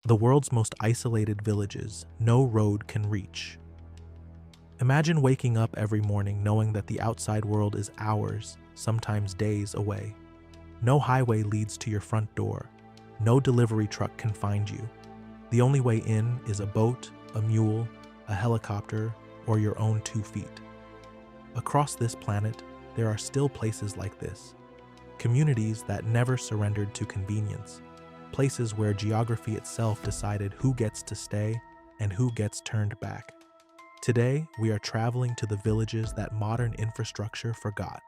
the world's most isolated villages no road can reach. Imagine waking up every morning knowing that the outside world is hours, sometimes days away. No highway leads to your front door. No delivery truck can find you. The only way in is a boat, a mule, a helicopter, or your own 2 feet. Across this planet, there are still places like this. Communities that never surrendered to convenience. Places where geography itself decided who gets to stay and who gets turned back. Today, we are traveling to the villages that modern infrastructure forgot.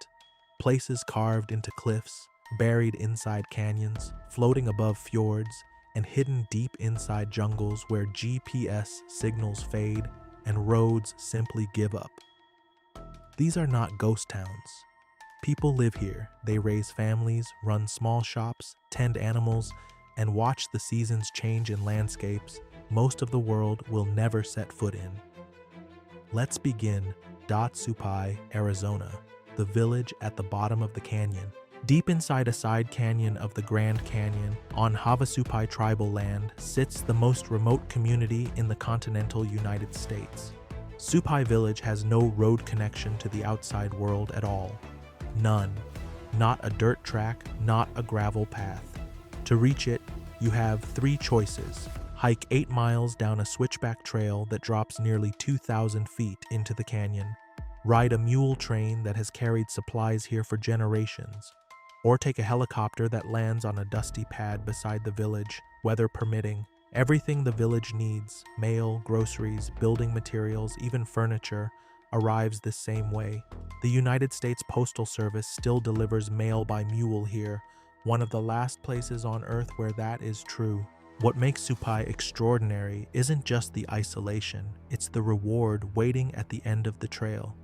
Places carved into cliffs, buried inside canyons, floating above fjords, and hidden deep inside jungles where GPS signals fade and roads simply give up. These are not ghost towns. People live here. They raise families, run small shops, tend animals, and watch the seasons change in landscapes most of the world will never set foot in. Let's begin Supai, Arizona, the village at the bottom of the canyon. Deep inside a side canyon of the Grand Canyon, on Havasupai tribal land, sits the most remote community in the continental United States. Supai village has no road connection to the outside world at all. None. Not a dirt track, not a gravel path. To reach it, you have 3 choices. Hike 8 miles down a switchback trail that drops nearly 2,000 feet into the canyon. Ride a mule train that has carried supplies here for generations. Or take a helicopter that lands on a dusty pad beside the village, weather permitting. Everything the village needs, mail, groceries, building materials, even furniture, arrives the same way. The United States Postal Service still delivers mail by mule here, one of the last places on Earth where that is true. What makes Supai extraordinary isn't just the isolation, it's the reward waiting at the end of the trail.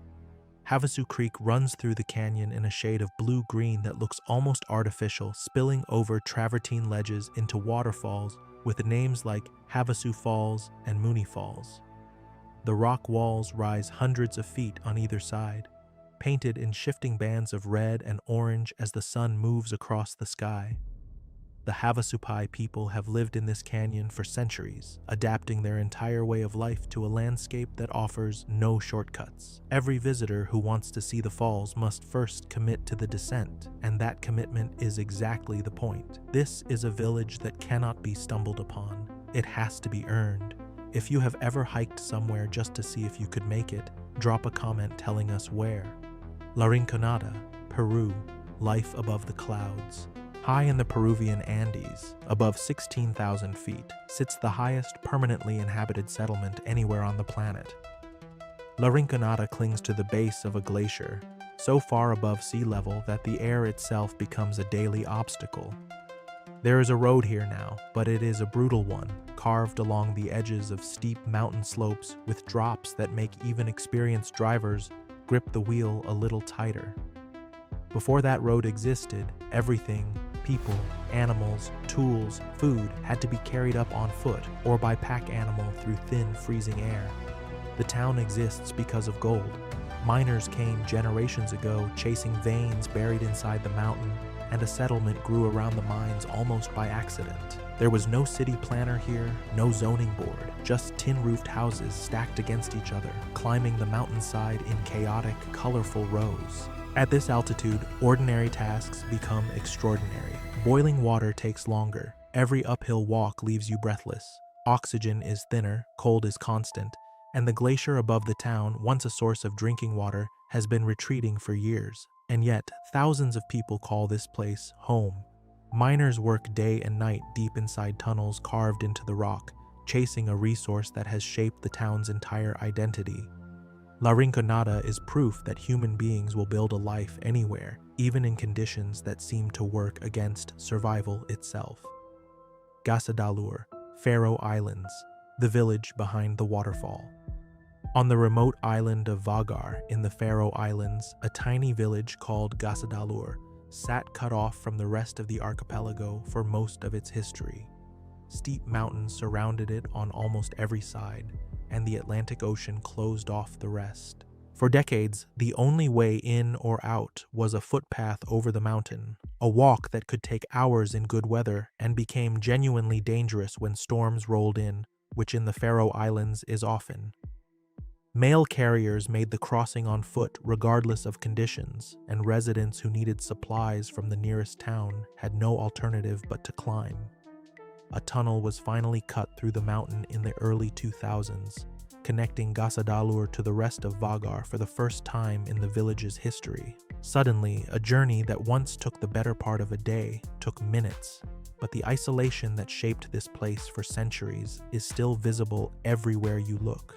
Havasu Creek runs through the canyon in a shade of blue-green that looks almost artificial, spilling over travertine ledges into waterfalls with names like Havasu Falls and Mooney Falls. The rock walls rise hundreds of feet on either side, painted in shifting bands of red and orange as the sun moves across the sky. The Havasupai people have lived in this canyon for centuries, adapting their entire way of life to a landscape that offers no shortcuts. Every visitor who wants to see the falls must first commit to the descent, and that commitment is exactly the point. This is a village that cannot be stumbled upon. It has to be earned. If you have ever hiked somewhere just to see if you could make it, drop a comment telling us where. La Rinconada, Peru, life above the clouds. High in the Peruvian Andes, above 16,000 feet, sits the highest permanently inhabited settlement anywhere on the planet. La Rinconada clings to the base of a glacier, so far above sea level that the air itself becomes a daily obstacle. There is a road here now, but it is a brutal one, carved along the edges of steep mountain slopes with drops that make even experienced drivers grip the wheel a little tighter. Before that road existed, everything, people, animals, tools, food had to be carried up on foot or by pack animal through thin, freezing air. The town exists because of gold. Miners came generations ago chasing veins buried inside the mountain, and a settlement grew around the mines almost by accident. There was no city planner here, no zoning board, just tin-roofed houses stacked against each other, climbing the mountainside in chaotic, colorful rows. At this altitude, ordinary tasks become extraordinary. Boiling water takes longer. Every uphill walk leaves you breathless. Oxygen is thinner, cold is constant, and the glacier above the town, once a source of drinking water, has been retreating for years. And yet, thousands of people call this place home. Miners work day and night deep inside tunnels carved into the rock, chasing a resource that has shaped the town's entire identity. La Rinconada is proof that human beings will build a life anywhere, even in conditions that seem to work against survival itself. Gasadalur, Faroe Islands, the village behind the waterfall. On the remote island of Vagar in the Faroe Islands, a tiny village called Gasadalur sat cut off from the rest of the archipelago for most of its history. Steep mountains surrounded it on almost every side, and the Atlantic Ocean closed off the rest. For decades, the only way in or out was a footpath over the mountain, a walk that could take hours in good weather and became genuinely dangerous when storms rolled in, which in the Faroe Islands is often. Mail carriers made the crossing on foot regardless of conditions, and residents who needed supplies from the nearest town had no alternative but to climb. A tunnel was finally cut through the mountain in the early 2000s, connecting Gasadalur to the rest of Vagar for the first time in the village's history. Suddenly, a journey that once took the better part of a day took minutes, but the isolation that shaped this place for centuries is still visible everywhere you look.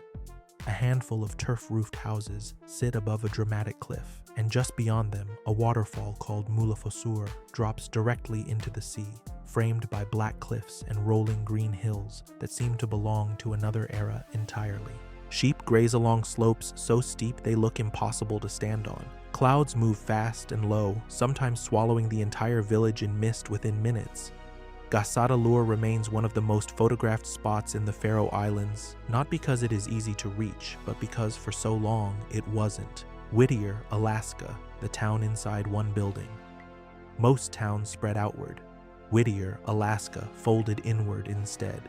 A handful of turf-roofed houses sit above a dramatic cliff, and just beyond them, a waterfall called Mulafosur drops directly into the sea, framed by black cliffs and rolling green hills that seem to belong to another era entirely. Sheep graze along slopes so steep they look impossible to stand on. Clouds move fast and low, sometimes swallowing the entire village in mist within minutes. Gasadalur remains one of the most photographed spots in the Faroe Islands, not because it is easy to reach, but because for so long it wasn't. Whittier, Alaska, the town inside one building. Most towns spread outward. Whittier, Alaska, folded inward instead.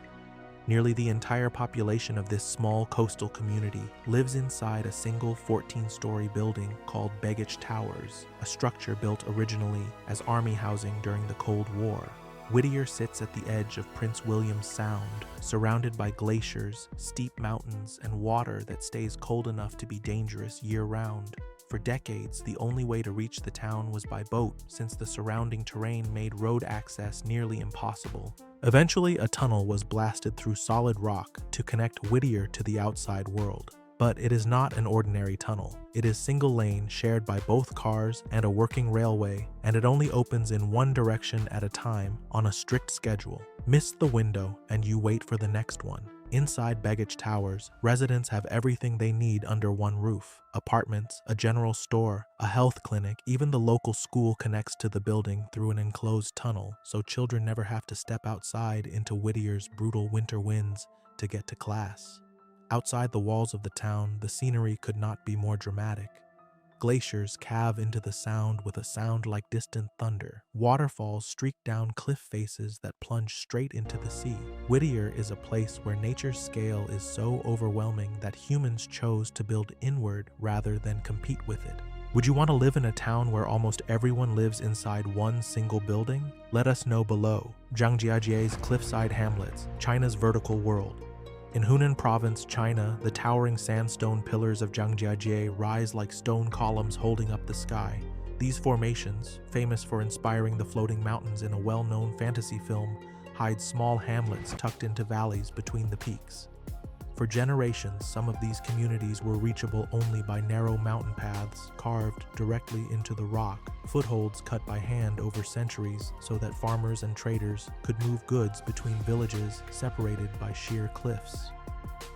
Nearly the entire population of this small coastal community lives inside a single 14-story building called Begich Towers, a structure built originally as army housing during the Cold War. Whittier sits at the edge of Prince William Sound, surrounded by glaciers, steep mountains, and water that stays cold enough to be dangerous year-round. For decades, the only way to reach the town was by boat, since the surrounding terrain made road access nearly impossible. Eventually, a tunnel was blasted through solid rock to connect Whittier to the outside world. But it is not an ordinary tunnel. It is single lane, shared by both cars and a working railway, and it only opens in one direction at a time on a strict schedule. Miss the window and you wait for the next one. Inside Begich Towers, residents have everything they need under one roof. Apartments, a general store, a health clinic, even the local school connects to the building through an enclosed tunnel, so children never have to step outside into Whittier's brutal winter winds to get to class. Outside the walls of the town, the scenery could not be more dramatic. Glaciers calve into the sound with a sound like distant thunder. Waterfalls streak down cliff faces that plunge straight into the sea. Whittier is a place where nature's scale is so overwhelming that humans chose to build inward rather than compete with it. Would you want to live in a town where almost everyone lives inside one single building? Let us know below. Zhangjiajie's cliffside hamlets, China's vertical world. In Hunan province, China, the towering sandstone pillars of Zhangjiajie rise like stone columns holding up the sky. These formations, famous for inspiring the floating mountains in a well-known fantasy film, hide small hamlets tucked into valleys between the peaks. For generations, some of these communities were reachable only by narrow mountain paths carved directly into the rock, footholds cut by hand over centuries so that farmers and traders could move goods between villages separated by sheer cliffs.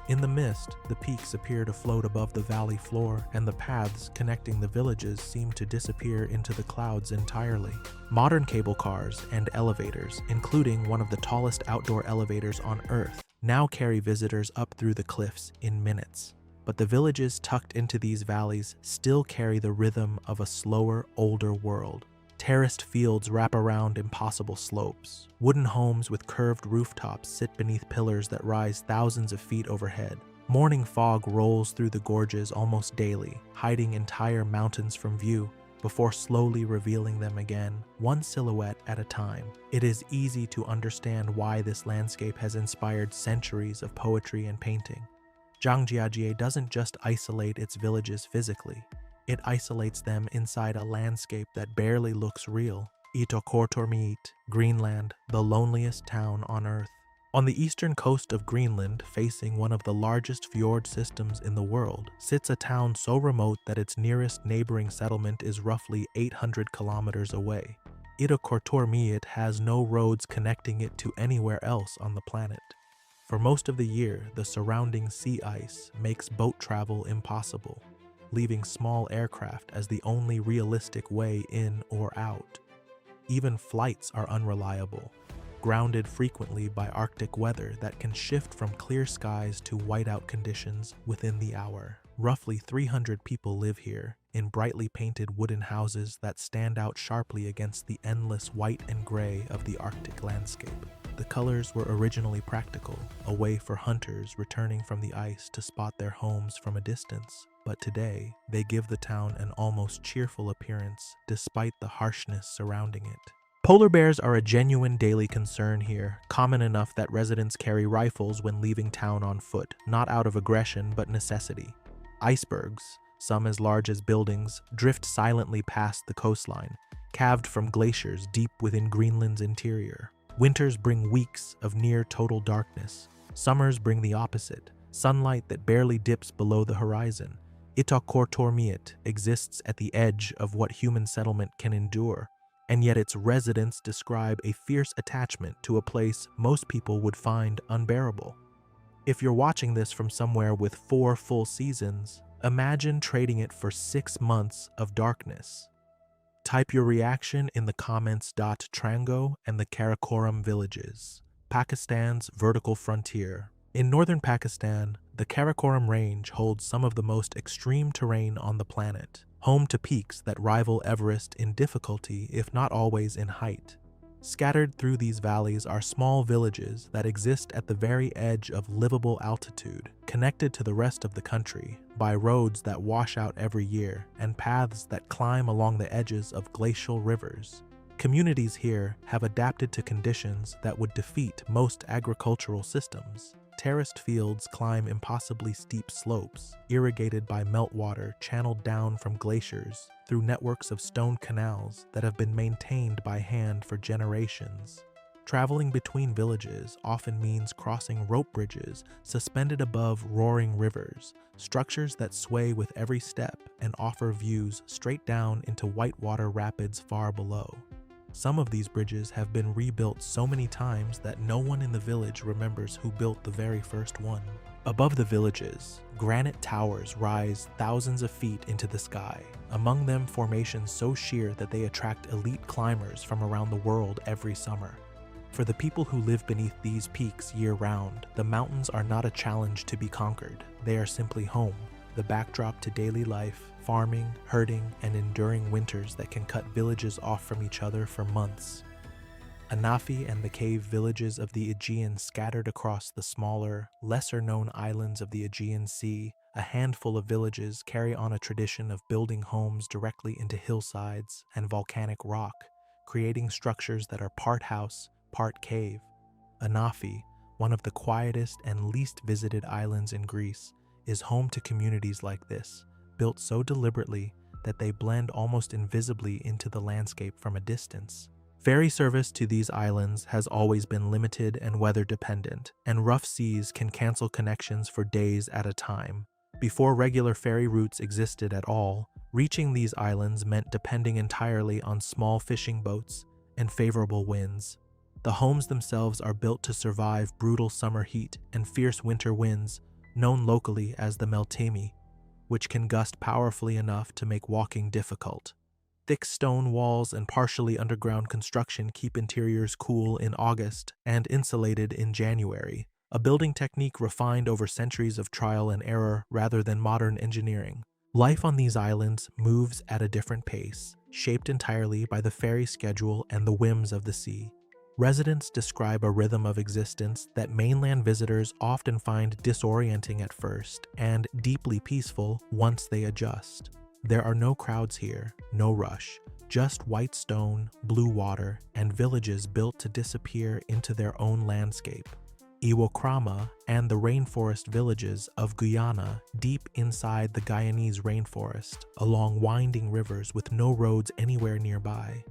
In the mist, the peaks appear to float above the valley floor, and the paths connecting the villages seem to disappear into the clouds entirely. Modern cable cars and elevators, including one of the tallest outdoor elevators on Earth, now carry visitors up through the cliffs in minutes. But the villages tucked into these valleys still carry the rhythm of a slower, older world. Terraced fields wrap around impossible slopes. Wooden homes with curved rooftops sit beneath pillars that rise thousands of feet overhead. Morning fog rolls through the gorges almost daily, hiding entire mountains from view, before slowly revealing them again, one silhouette at a time. It is easy to understand why this landscape has inspired centuries of poetry and painting. Zhangjiajie doesn't just isolate its villages physically, it isolates them inside a landscape that barely looks real. Itokortormiit, Greenland, the loneliest town on Earth. On the eastern coast of Greenland, facing one of the largest fjord systems in the world, sits a town so remote that its nearest neighboring settlement is roughly 800 kilometers away. Itokortormiit has no roads connecting it to anywhere else on the planet. For most of the year, the surrounding sea ice makes boat travel impossible, leaving small aircraft as the only realistic way in or out. Even flights are unreliable, grounded frequently by Arctic weather that can shift from clear skies to whiteout conditions within the hour. Roughly 300 people live here, in brightly painted wooden houses that stand out sharply against the endless white and gray of the Arctic landscape. The colors were originally practical, a way for hunters returning from the ice to spot their homes from a distance. But today, they give the town an almost cheerful appearance despite the harshness surrounding it. Polar bears are a genuine daily concern here, common enough that residents carry rifles when leaving town on foot, not out of aggression but necessity. Icebergs, some as large as buildings, drift silently past the coastline, calved from glaciers deep within Greenland's interior. Winters bring weeks of near total darkness. Summers bring the opposite, sunlight that barely dips below the horizon. Itakortormiit exists at the edge of what human settlement can endure, and yet its residents describe a fierce attachment to a place most people would find unbearable. If you're watching this from somewhere with 4 full seasons, imagine trading it for 6 months of darkness. Type your reaction in the comments. Trango and the Karakoram villages, Pakistan's vertical frontier. In northern Pakistan, the Karakoram Range holds some of the most extreme terrain on the planet, home to peaks that rival Everest in difficulty if not always in height. Scattered through these valleys are small villages that exist at the very edge of livable altitude, connected to the rest of the country by roads that wash out every year and paths that climb along the edges of glacial rivers. Communities here have adapted to conditions that would defeat most agricultural systems. Terraced fields climb impossibly steep slopes, irrigated by meltwater channeled down from glaciers through networks of stone canals that have been maintained by hand for generations. Traveling between villages often means crossing rope bridges suspended above roaring rivers, structures that sway with every step and offer views straight down into whitewater rapids far below. Some of these bridges have been rebuilt so many times that no one in the village remembers who built the very first one. Above the villages, granite towers rise thousands of feet into the sky, among them formations so sheer that they attract elite climbers from around the world every summer. For the people who live beneath these peaks year-round, the mountains are not a challenge to be conquered. They are simply home, the backdrop to daily life, farming, herding, and enduring winters that can cut villages off from each other for months. Anafi and the cave villages of the Aegean scattered across the smaller, lesser-known islands of the Aegean Sea, a handful of villages carry on a tradition of building homes directly into hillsides and volcanic rock, creating structures that are part house, part cave. Anafi, one of the quietest and least visited islands in Greece, is home to communities like this, built so deliberately that they blend almost invisibly into the landscape from a distance. Ferry service to these islands has always been limited and weather dependent, and rough seas can cancel connections for days at a time. Before regular ferry routes existed at all, reaching these islands meant depending entirely on small fishing boats and favorable winds. The homes themselves are built to survive brutal summer heat and fierce winter winds, known locally as the meltemi, which can gust powerfully enough to make walking difficult. Thick stone walls and partially underground construction keep interiors cool in August and insulated in January, a building technique refined over centuries of trial and error rather than modern engineering. Life on these islands moves at a different pace, shaped entirely by the ferry schedule and the whims of the sea. Residents describe a rhythm of existence that mainland visitors often find disorienting at first and deeply peaceful once they adjust. There are no crowds here, no rush, just white stone, blue water, and villages built to disappear into their own landscape. Iwokrama and the rainforest villages of Guyana deep inside the Guyanese rainforest, along winding rivers with no roads anywhere nearby.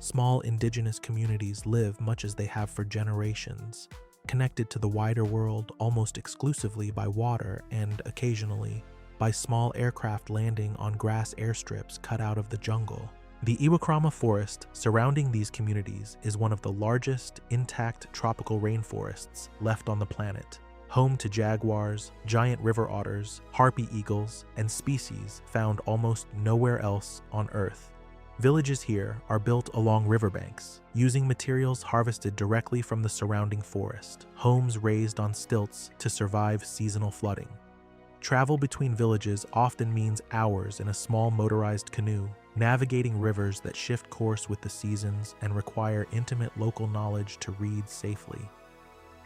Small indigenous communities live much as they have for generations, connected to the wider world almost exclusively by water and, occasionally, by small aircraft landing on grass airstrips cut out of the jungle. The Iwokrama forest surrounding these communities is one of the largest intact tropical rainforests left on the planet, home to jaguars, giant river otters, harpy eagles, and species found almost nowhere else on Earth. Villages here are built along riverbanks, using materials harvested directly from the surrounding forest, homes raised on stilts to survive seasonal flooding. Travel between villages often means hours in a small motorized canoe, navigating rivers that shift course with the seasons and require intimate local knowledge to read safely.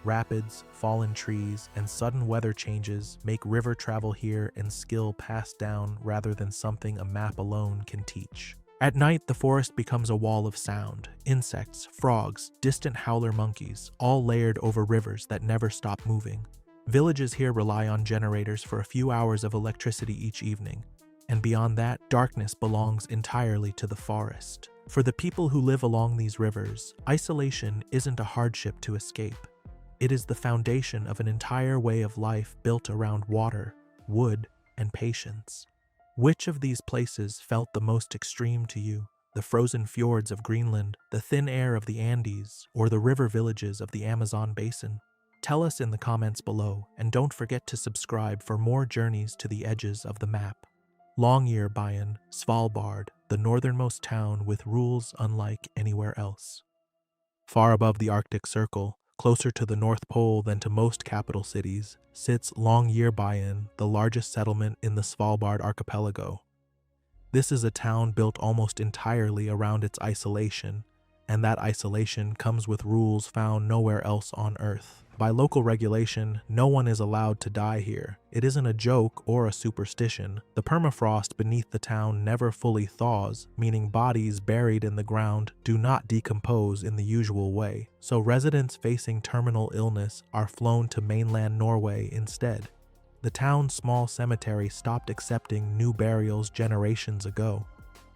Rapids, fallen trees, and sudden weather changes make river travel here and skill passed down rather than something a map alone can teach. At night, the forest becomes a wall of sound. Insects, frogs, distant howler monkeys, all layered over rivers that never stop moving. Villages here rely on generators for a few hours of electricity each evening, and beyond that, darkness belongs entirely to the forest. For the people who live along these rivers, isolation isn't a hardship to escape. It is the foundation of an entire way of life built around water, wood, and patience. Which of these places felt the most extreme to you? The frozen fjords of Greenland, the thin air of the Andes, or the river villages of the Amazon basin? Tell us in the comments below, and don't forget to subscribe for more journeys to the edges of the map. Longyearbyen, Svalbard, the northernmost town with rules unlike anywhere else. Far above the Arctic Circle, closer to the North Pole than to most capital cities, sits Longyearbyen, the largest settlement in the Svalbard archipelago. This is a town built almost entirely around its isolation, and that isolation comes with rules found nowhere else on Earth. By local regulation, no one is allowed to die here. It isn't a joke or a superstition. The permafrost beneath the town never fully thaws, meaning bodies buried in the ground do not decompose in the usual way. So residents facing terminal illness are flown to mainland Norway instead. The town's small cemetery stopped accepting new burials generations ago.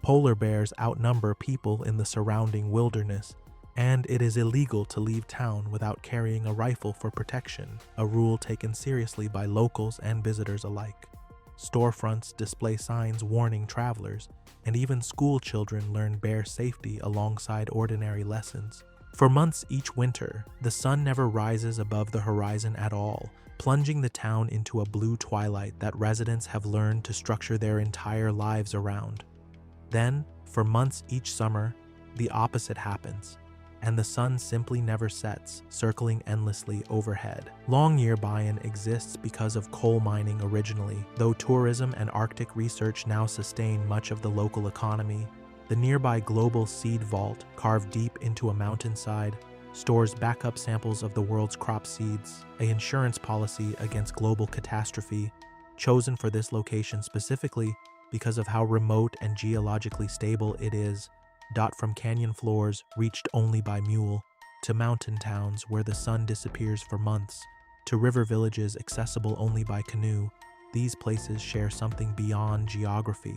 Polar bears outnumber people in the surrounding wilderness, and it is illegal to leave town without carrying a rifle for protection, a rule taken seriously by locals and visitors alike. Storefronts display signs warning travelers, and even school children learn bear safety alongside ordinary lessons. For months each winter, the sun never rises above the horizon at all, plunging the town into a blue twilight that residents have learned to structure their entire lives around. Then, for months each summer, the opposite happens, and the sun simply never sets, circling endlessly overhead. Longyearbyen exists because of coal mining originally, though tourism and Arctic research now sustain much of the local economy. The nearby global seed vault, carved deep into a mountainside, stores backup samples of the world's crop seeds, an insurance policy against global catastrophe, chosen for this location specifically because of how remote and geologically stable it is. From canyon floors reached only by mule, to mountain towns where the sun disappears for months, to river villages accessible only by canoe, these places share something beyond geography.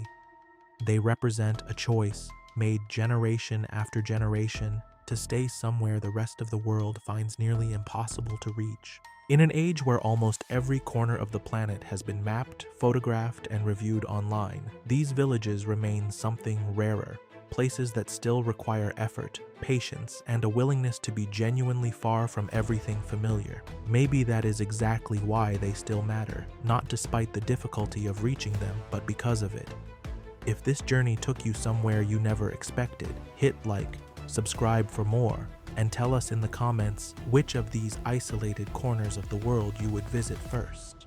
They represent a choice made generation after generation to stay somewhere the rest of the world finds nearly impossible to reach. In an age where almost every corner of the planet has been mapped, photographed, and reviewed online, these villages remain something rarer. Places that still require effort, patience, and a willingness to be genuinely far from everything familiar. Maybe that is exactly why they still matter, not despite the difficulty of reaching them, but because of it. If this journey took you somewhere you never expected, hit like, subscribe for more, and tell us in the comments which of these isolated corners of the world you would visit first.